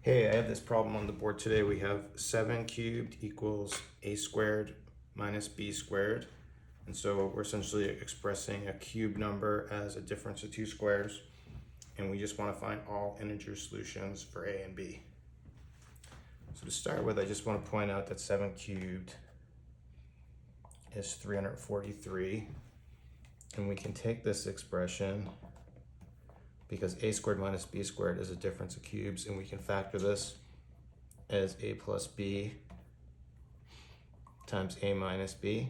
Hey, I have this problem on the board today. We have 7 cubed equals a squared minus b squared. And so we're essentially expressing a cube number as a difference of two squares. And we just want to find all integer solutions for a and b. So to start with, I just want to point out that 7 cubed is 343. And we can take this expression because a squared minus b squared is a difference of cubes, and we can factor this as a plus b times a minus b.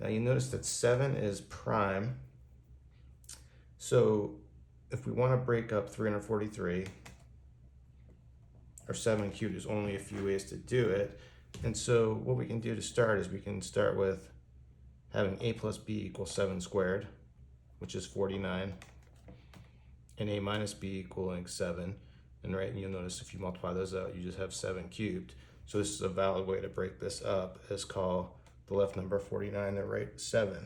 Now you notice that 7 is prime, so if we want to break up 343, or 7 cubed, there's only a few ways to do it. And so what we can do to start is we can start with having a plus b equals 7 squared, which is 49. And a minus b equaling 7. And you'll notice if you multiply those out, you just have 7 cubed. So this is a valid way to break this up, is call the left number 49, the right 7.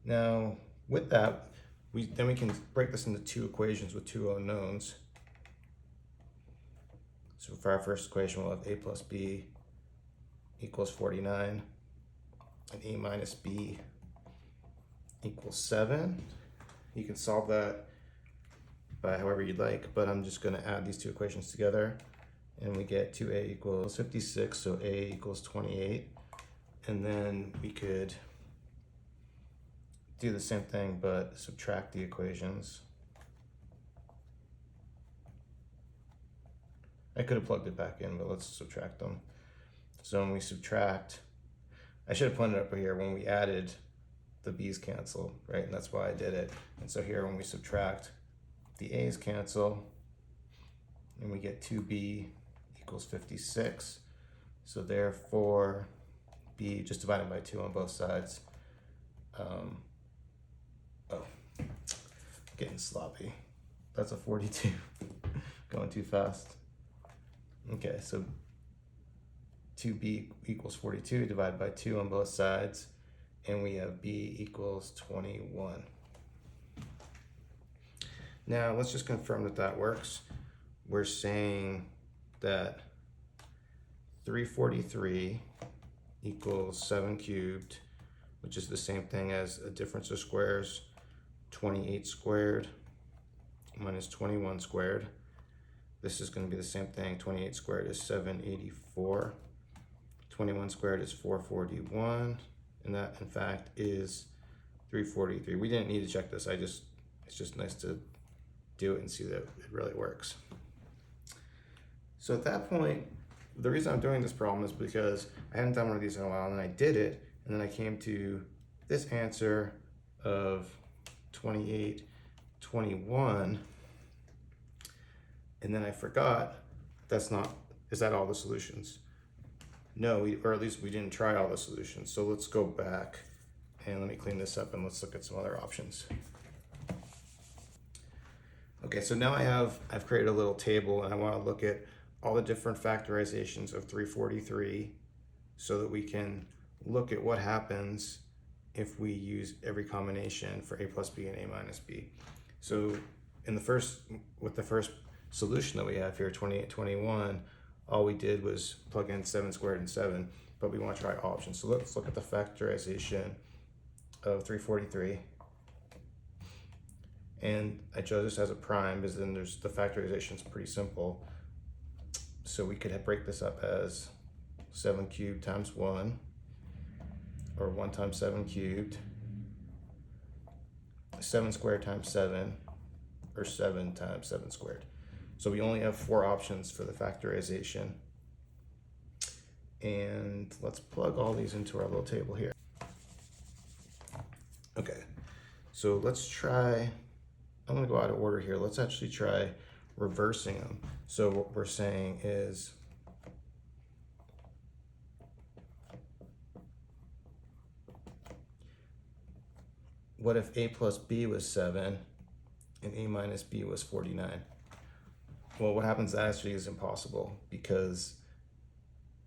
Now, with that, we can break this into two equations with two unknowns. So for our first equation, we'll have a plus b equals 49, and a minus b equals 7. You can solve that by however you'd like, but I'm just going to add these two equations together, and we get 2a equals 56, so a equals 28. And then we could do the same thing, but subtract the equations. I could have plugged it back in, but let's subtract them. So when we subtract, I should have pointed up here, when we added, the b's cancel, right? And that's why I did it. And so here, when we subtract, the a's cancel, and we get 2b equals 56. So therefore, b, just divided by 2 on both sides. Getting sloppy. That's a 42. Going too fast. Okay, so 2b equals 42 divided by 2 on both sides. And we have b equals 21. Now let's just confirm that that works. We're saying that 343 equals 7 cubed, which is the same thing as a difference of squares, 28 squared minus 21 squared. This is going to be the same thing. 28 squared is 784. 21 squared is 441. And that, in fact, is 343. We didn't need to check this. It's just nice to do it and see that it really works. So at that point, the reason I'm doing this problem is because I hadn't done one of these in a while, and then I did it, and then I came to this answer of 28, 21, and then I forgot is that all the solutions? No, or at least we didn't try all the solutions. So let's go back and let me clean this up and let's look at some other options. Okay, so now I've created a little table, and I want to look at all the different factorizations of 343 so that we can look at what happens if we use every combination for a plus b and a minus b. So with the first solution that we have here, 28, 21, all we did was plug in 7 squared and 7, but we want to try all options. So let's look at the factorization of 343. And I chose this as a prime because then the factorization is pretty simple. So we could break this up as 7 cubed times 1, or 1 times 7 cubed, 7 squared times 7, or 7 times 7 squared. So we only have 4 options for the factorization. And let's plug all these into our little table here. Okay, so let's try, I'm gonna go out of order here. Let's actually try reversing them. So what we're saying is, what if a plus b was 7 and a minus b was 49? Well, what happens actually is impossible, because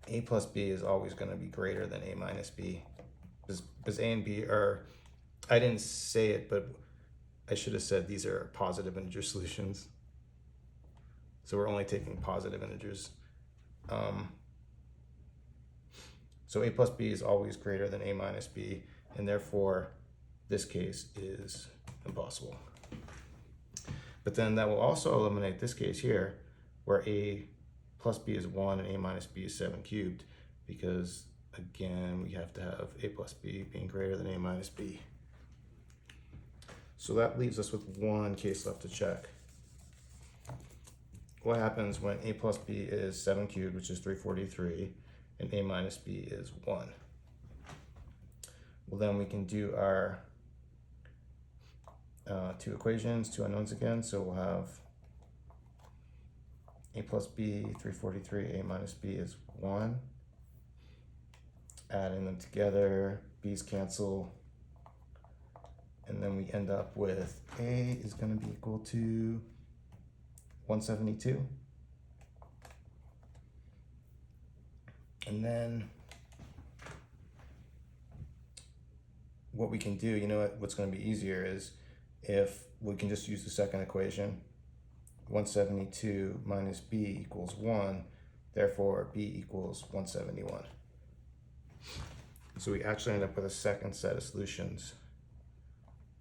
a plus b is always going to be greater than a minus b. Because a and b are, I didn't say it, but I should have said these are positive integer solutions. So we're only taking positive integers. So a plus b is always greater than a minus b, and therefore this case is impossible. But then that will also eliminate this case here, where a plus b is 1 and a minus b is 7 cubed, because again, we have to have a plus b being greater than a minus b. So that leaves us with one case left to check. What happens when a plus b is 7 cubed, which is 343, and a minus b is 1? Well, then we can do our two equations, two unknowns again. So we'll have a plus b, 343, a minus b is 1. Adding them together, b's cancel, and then we end up with a is going to be equal to 172. And then what we can do, you know what's going to be easier is if we can just use the second equation. 172 minus b equals 1, therefore b equals 171. So we actually end up with a second set of solutions.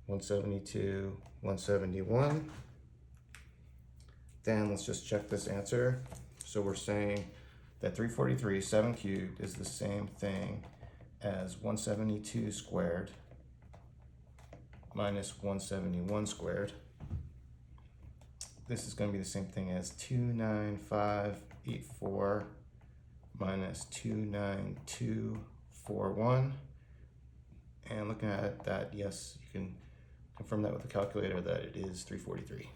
172, 171. Then let's just check this answer. So we're saying that 343, 7 cubed, is the same thing as 172 squared minus 171 squared. This is going to be the same thing as 29584 minus 29241. And looking at that, yes, you can confirm that with the calculator that it is 343.